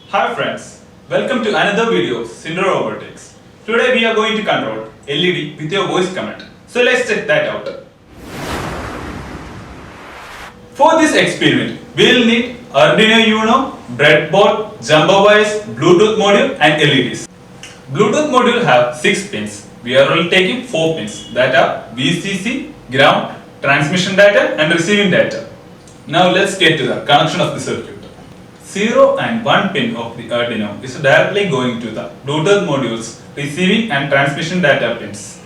Hi friends, welcome to another video of Robotics. Today we are going to control LED with your voice command. So let's check that out. For this experiment, we will need Arduino Uno, breadboard, jumper wires, Bluetooth module and LEDs. Bluetooth module have 6 pins. We are only taking 4 pins that are VCC, ground, transmission data and receiving data. Now let's get to the connection of the circuit. 0 and 1 pin of the Arduino is directly going to the Bluetooth module's receiving and transmission data pins.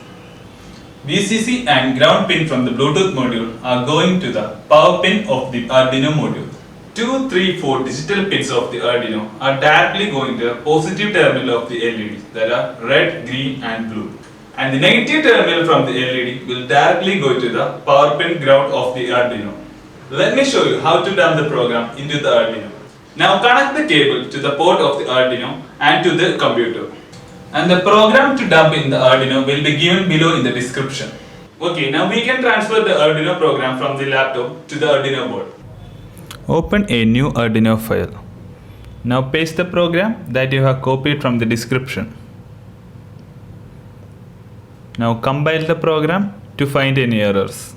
VCC and ground pin from the Bluetooth module are going to the power pin of the Arduino module. 2, 3, 4 digital pins of the Arduino are directly going to the positive terminal of the LED, that are red, green and blue. And the negative terminal from the LED will directly go to the power pin ground of the Arduino. Let me show you how to dump the program into the Arduino. Now connect the cable to the port of the Arduino and to the computer. And the program to dump in the Arduino will be given below in the description. Okay, now we can transfer the Arduino program from the laptop to the Arduino board. Open a new Arduino file. Now paste the program that you have copied from the description. Now compile the program to find any errors.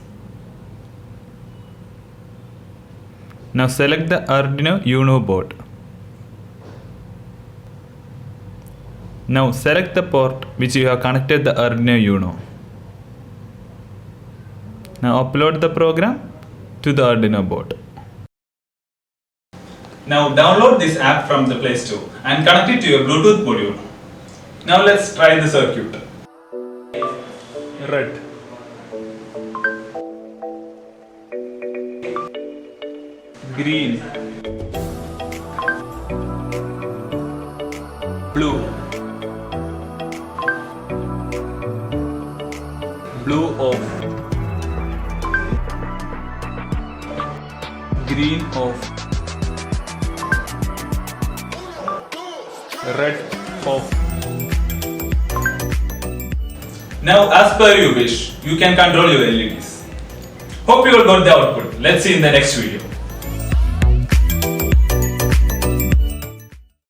Now select the Arduino Uno board. Now select the port which you have connected the Arduino Uno. Now upload the program to the Arduino board. Now download this app from the Play Store and connect it to your Bluetooth module. Now let's try the circuit. Red, green, blue, blue off, green off, red off. Now as per your wish, you can control your LEDs. Hope you all got the output. Let's see in the next video.